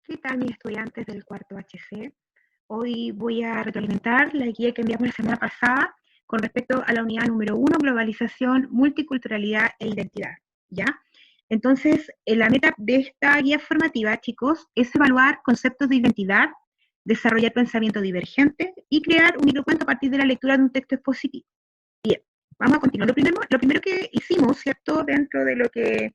¿Qué tal mis estudiantes del cuarto HC? Hoy voy a retroalimentar la guía que enviamos la semana pasada con respecto a la unidad número 1, globalización, multiculturalidad e identidad, ¿ya? Entonces, la meta de esta guía formativa, chicos, es evaluar conceptos de identidad, desarrollar pensamiento divergente y crear un microcuento a partir de la lectura de un texto expositivo. Bien, vamos a continuar. Lo primero que hicimos, ¿cierto? Dentro de lo que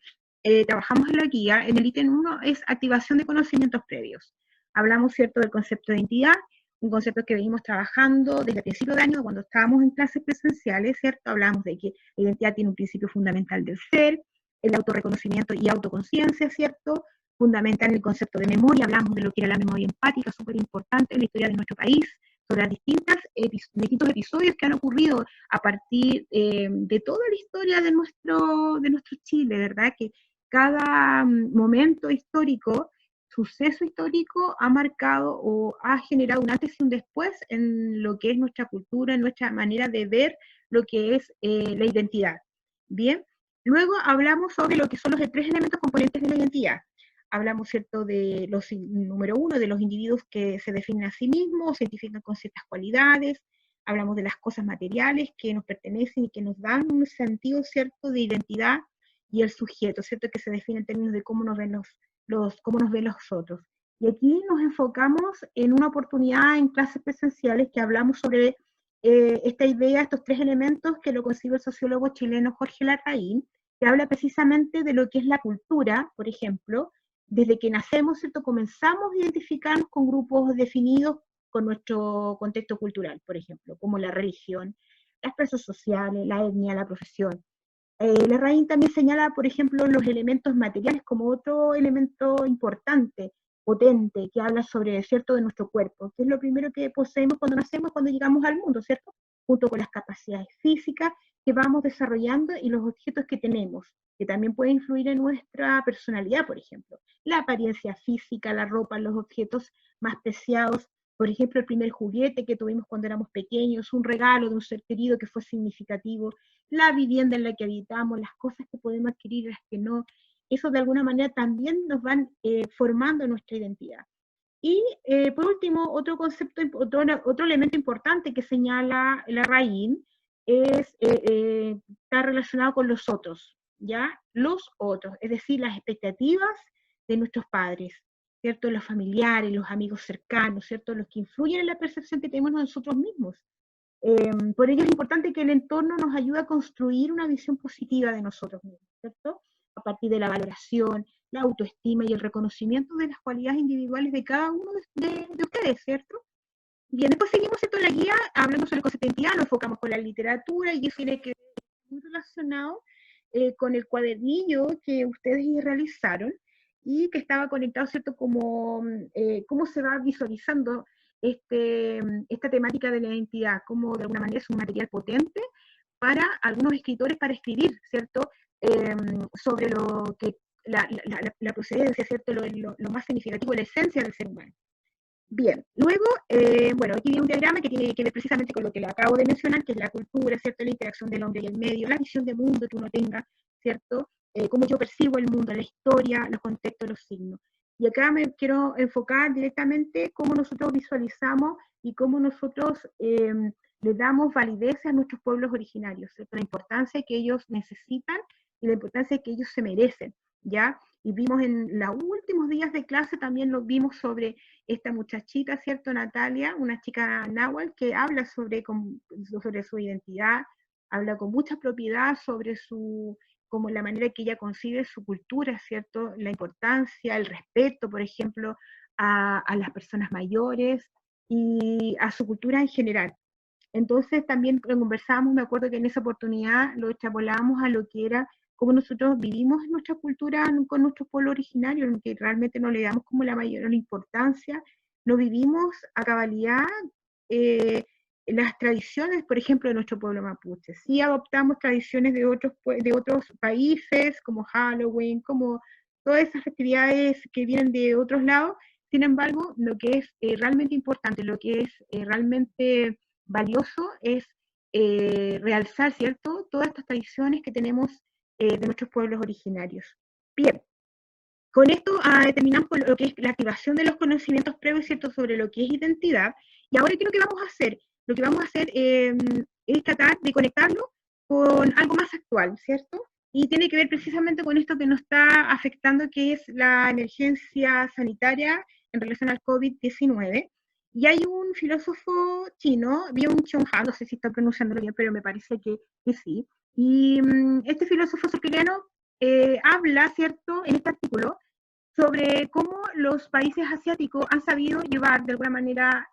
trabajamos en la guía, en el ítem 1, es activación de conocimientos previos. Hablamos, ¿cierto?, del concepto de identidad, un concepto que venimos trabajando desde el principio de año, cuando estábamos en clases presenciales, ¿cierto? Hablamos de que la identidad tiene un principio fundamental del ser, el autorreconocimiento y autoconciencia, ¿cierto? Fundamental en el concepto de memoria, hablamos de lo que era la memoria empática, súper importante en la historia de nuestro país, sobre las distintos episodios que han ocurrido a partir de toda la historia de nuestro Chile, ¿verdad? Que cada momento histórico, suceso histórico ha marcado o ha generado un antes y un después en lo que es nuestra cultura, en nuestra manera de ver lo que es la identidad. Bien, luego hablamos sobre lo que son los tres elementos componentes de la identidad. Hablamos, ¿cierto?, de los, número 1, de los individuos que se definen a sí mismos, se identifican con ciertas cualidades. Hablamos de las cosas materiales que nos pertenecen y que nos dan un sentido, ¿cierto?, de identidad, y el sujeto, ¿cierto?, que se define en términos de cómo nos ven cómo nos ven los otros. Y aquí nos enfocamos en una oportunidad en clases presenciales que hablamos sobre esta idea, estos tres elementos que lo concibe el sociólogo chileno Jorge Larraín, que habla precisamente de lo que es la cultura, por ejemplo. Desde que nacemos, ¿cierto?, comenzamos a identificarnos con grupos definidos con nuestro contexto cultural, por ejemplo, como la religión, las clases sociales, la etnia, la profesión. Larraín también señala, por ejemplo, los elementos materiales como otro elemento importante, potente, que habla sobre, ¿cierto?, de nuestro cuerpo, que es lo primero que poseemos cuando nacemos, cuando llegamos al mundo, ¿cierto? Junto con las capacidades físicas que vamos desarrollando y los objetos que tenemos, que también pueden influir en nuestra personalidad, por ejemplo. La apariencia física, la ropa, los objetos más preciados, por ejemplo, el primer juguete que tuvimos cuando éramos pequeños, un regalo de un ser querido que fue significativo, la vivienda en la que habitamos, las cosas que podemos adquirir, las que no. Eso de alguna manera también nos van formando nuestra identidad. Y por último, otro concepto, otro elemento importante que señala Larraín está relacionado con los otros, ¿ya? Los otros, es decir, las expectativas de nuestros padres, ¿cierto? Los familiares, los amigos cercanos, ¿cierto? Los que influyen en la percepción que tenemos nosotros mismos. Por ello es importante que el entorno nos ayude a construir una visión positiva de nosotros mismos, ¿cierto? A partir de la valoración, la autoestima y el reconocimiento de las cualidades individuales de cada uno de ustedes, ¿cierto? Bien, después seguimos, ¿cierto?, la guía, hablando sobre el concepto de identidad, nos enfocamos con la literatura y eso tiene que ver muy relacionado con el cuadernillo que ustedes realizaron y que estaba conectado, ¿cierto?, como cómo se va visualizando esta temática de la identidad, como de alguna manera es un material potente para algunos escritores para escribir, ¿cierto?, sobre lo que la procedencia, ¿cierto?, lo más significativo, la esencia del ser humano. Bien, luego, bueno, aquí viene un diagrama que tiene que ver precisamente con lo que le acabo de mencionar, que es la cultura, ¿cierto?, la interacción del hombre y el medio, la visión de mundo que uno tenga, ¿cierto?, cómo yo percibo el mundo, la historia, los contextos, los signos. Y acá me quiero enfocar directamente cómo nosotros visualizamos y cómo nosotros le damos validez a nuestros pueblos originarios, ¿cierto?, la importancia que ellos necesitan y la importancia que ellos se merecen, ¿ya? Y vimos en los últimos días de clase, también lo vimos sobre esta muchachita, ¿cierto?, Natalia, una chica náhuatl, que habla sobre su identidad, habla con mucha propiedad sobre como la manera que ella concibe su cultura, ¿cierto?, la importancia, el respeto, por ejemplo, a las personas mayores y a su cultura en general. Entonces también conversábamos, me acuerdo que en esa oportunidad lo extrapolábamos a lo que era cómo nosotros vivimos nuestra cultura con nuestro pueblo originario, en que realmente no le damos como la mayor importancia, no vivimos a cabalidad eh, las tradiciones, por ejemplo, de nuestro pueblo mapuche. Sí adoptamos tradiciones de otros países, como Halloween, como todas esas festividades que vienen de otros lados. Sin embargo, lo que es realmente importante, lo que es realmente valioso es realzar, ¿cierto?, todas estas tradiciones que tenemos de nuestros pueblos originarios. Bien, con esto terminamos con lo que es la activación de los conocimientos previos, ¿cierto?, sobre lo que es identidad. Y ahora, ¿qué es lo que vamos a hacer? Lo que vamos a hacer es tratar de conectarlo con algo más actual, ¿cierto? Y tiene que ver precisamente con esto que nos está afectando, que es la emergencia sanitaria en relación al COVID-19. Y hay un filósofo chino, Byung-Chul Han, no sé si está pronunciándolo bien, pero me parece que sí. Y este filósofo surcoreano habla, ¿cierto?, en este artículo, sobre cómo los países asiáticos han sabido llevar de alguna manera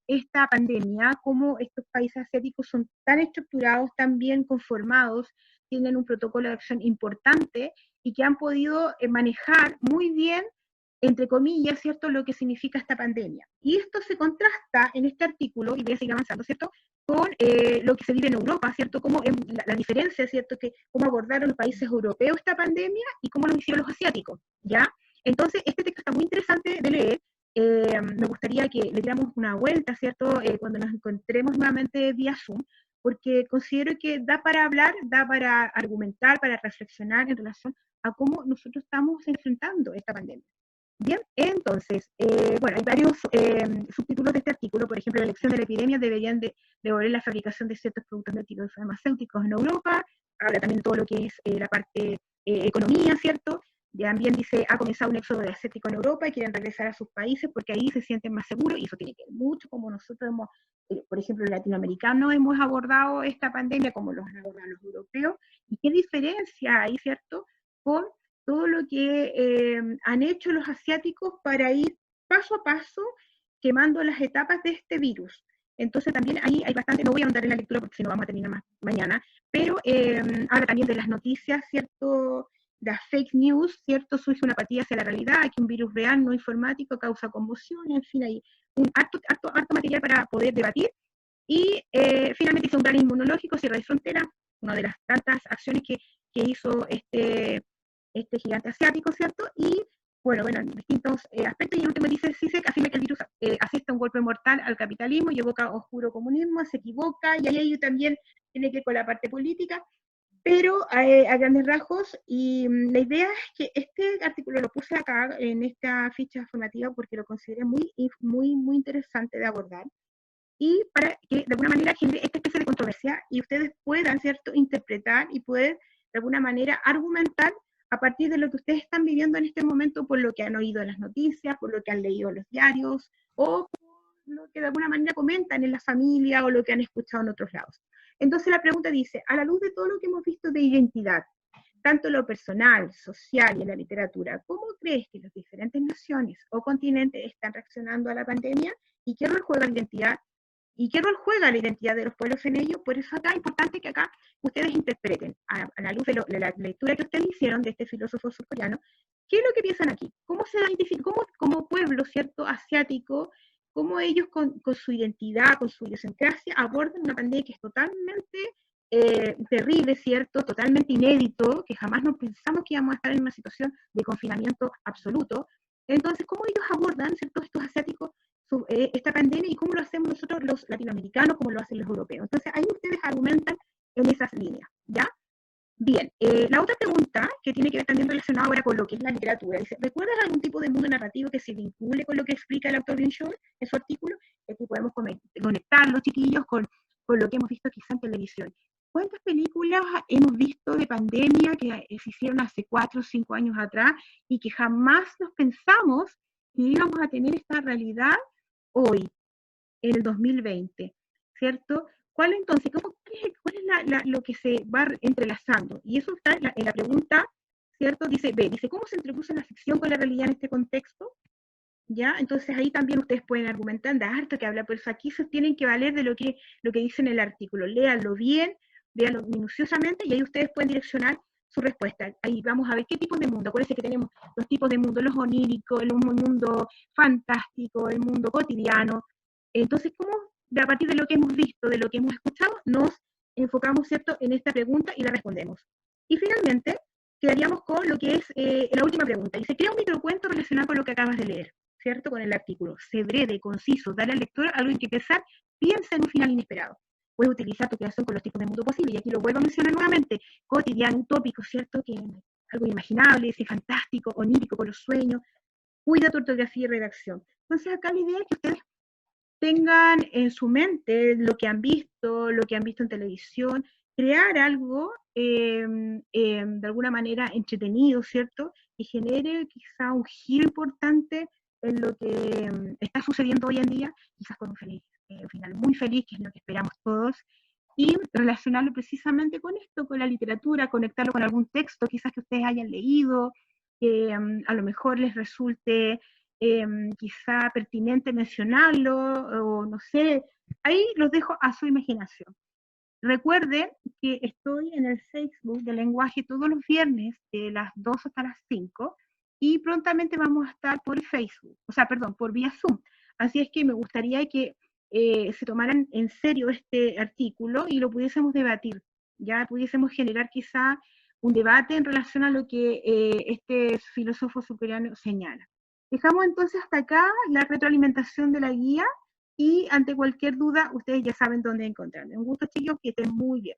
esta pandemia, cómo estos países asiáticos son tan estructurados, tan bien conformados, tienen un protocolo de acción importante y que han podido manejar muy bien, entre comillas, ¿cierto?, lo que significa esta pandemia. Y esto se contrasta en este artículo, y voy a seguir avanzando, ¿cierto?, con lo que se vive en Europa, ¿cierto?, cómo la diferencia, ¿cierto?, que cómo abordaron los países europeos esta pandemia y cómo lo hicieron los asiáticos, ¿ya? Entonces, este texto está muy interesante de leer. Me gustaría que le diéramos una vuelta, ¿cierto?, cuando nos encontremos nuevamente vía Zoom, porque considero que da para hablar, da para argumentar, para reflexionar en relación a cómo nosotros estamos enfrentando esta pandemia. Bien, entonces, bueno, hay varios subtítulos de este artículo. Por ejemplo, la elección de la epidemia deberían devolver la fabricación de ciertos productos médicos farmacéuticos en Europa. Habla también de todo lo que es la parte economía, ¿cierto? También dice, ha comenzado un éxodo de asiáticos en Europa y quieren regresar a sus países porque ahí se sienten más seguros, y eso tiene que ver mucho como nosotros hemos, por ejemplo, los latinoamericanos hemos abordado esta pandemia, como los han abordado los europeos, y qué diferencia hay, ¿cierto?, con todo lo que han hecho los asiáticos para ir paso a paso quemando las etapas de este virus. Entonces también ahí hay bastante, no voy a ahondar en la lectura porque si no vamos a terminar más mañana, pero habla también de las noticias, ¿cierto?, las fake news, ¿cierto?, surge una apatía hacia la realidad, que un virus real no informático causa conmoción, en fin, hay un harto material para poder debatir. Y finalmente hizo un plan inmunológico, cierre de frontera, una de las tantas acciones que hizo este gigante asiático, ¿cierto? Y bueno, en distintos aspectos. Y el último dice, CISEC afirma que el virus asesta un golpe mortal al capitalismo y evoca oscuro comunismo, se equivoca, y ahí también tiene que ver con la parte política, pero a grandes rasgos. Y la idea es que este artículo lo puse acá en esta ficha formativa porque lo consideré muy interesante de abordar, y para que de alguna manera genere esta especie de controversia y ustedes puedan, ¿cierto?, interpretar y poder de alguna manera argumentar a partir de lo que ustedes están viviendo en este momento, por lo que han oído en las noticias, por lo que han leído en los diarios, o por lo que de alguna manera comentan en la familia o lo que han escuchado en otros lados. Entonces la pregunta dice, a la luz de todo lo que hemos visto de identidad, tanto en lo personal, social y en la literatura, ¿cómo crees que las diferentes naciones o continentes están reaccionando a la pandemia? ¿Y qué rol juega la identidad? ¿Y qué rol juega la identidad de los pueblos en ello? Por eso acá es importante que acá ustedes interpreten, a la luz de la lectura que ustedes hicieron de este filósofo surcoreano, qué es lo que piensan aquí, cómo se identifican, cómo como pueblo, ¿cierto?, asiático, cómo ellos con su identidad, con su idiosincrasia, abordan una pandemia que es totalmente terrible, ¿cierto?, totalmente inédito, que jamás nos pensamos que íbamos a estar en una situación de confinamiento absoluto. Entonces, ¿cómo ellos abordan, ¿cierto?, estos asiáticos, esta pandemia, y cómo lo hacemos nosotros los latinoamericanos, cómo lo hacen los europeos? Entonces ahí ustedes argumentan en esas líneas, ¿ya? Bien, la otra pregunta, que tiene que ver también relacionada ahora con lo que es la literatura, dice, ¿recuerdas algún tipo de mundo narrativo que se vincule con lo que explica el autor Byung-Chul en su artículo? Aquí podemos conectarlo, chiquillos, con lo que hemos visto quizá en televisión. ¿Cuántas películas hemos visto de pandemia que se hicieron hace 4 o 5 años atrás y que jamás nos pensamos que íbamos a tener esta realidad hoy, en el 2020, ¿cierto? ¿Cuál entonces, cuál es lo que se va entrelazando? Y eso está en la pregunta, ¿cierto? Dice, ¿cómo se introduce la ficción con la realidad en este contexto? ¿Ya? Entonces ahí también ustedes pueden argumentar, de harto que habla, pero aquí se tienen que valer de lo que dice en el artículo. Léanlo bien, léanlo minuciosamente, y ahí ustedes pueden direccionar su respuesta. Ahí vamos a ver qué tipo de mundo. Acuérdense que tenemos los tipos de mundo, los oníricos, el mundo fantástico, el mundo cotidiano. Entonces, ¿cómo a partir de lo que hemos visto, de lo que hemos escuchado, nos enfocamos, ¿cierto?, en esta pregunta y la respondemos? Y finalmente, quedaríamos con lo que es la última pregunta. Dice, crea un microcuento relacionado con lo que acabas de leer, ¿cierto?, con el artículo. Sé breve, conciso, dale al lector algo en que pensar, piensa en un final inesperado. Puedes utilizar tu creación con los tipos de mundo posible, y aquí lo vuelvo a mencionar nuevamente, cotidiano, utópico, ¿cierto?, que algo inimaginable, si es fantástico, onírico, con los sueños. Cuida tu ortografía y redacción. Entonces acá la idea es que ustedes tengan en su mente lo que han visto en televisión, crear algo de alguna manera entretenido, ¿cierto? Y genere quizá un giro importante en lo que está sucediendo hoy en día, quizás con un final muy feliz, que es lo que esperamos todos, y relacionarlo precisamente con esto, con la literatura, conectarlo con algún texto quizás que ustedes hayan leído, que a lo mejor les resulte quizá pertinente mencionarlo, o no sé, ahí los dejo a su imaginación. Recuerden que estoy en el Facebook de lenguaje todos los viernes de las 2 hasta las 5 y prontamente vamos a estar por Facebook, o sea, perdón, por vía Zoom. Así es que me gustaría que se tomaran en serio este artículo y lo pudiésemos debatir, ya pudiésemos generar quizá un debate en relación a lo que este filósofo surcoreano señala. Dejamos entonces hasta acá la retroalimentación de la guía y ante cualquier duda, ustedes ya saben dónde encontrarme. Un gusto, chicos, que estén muy bien.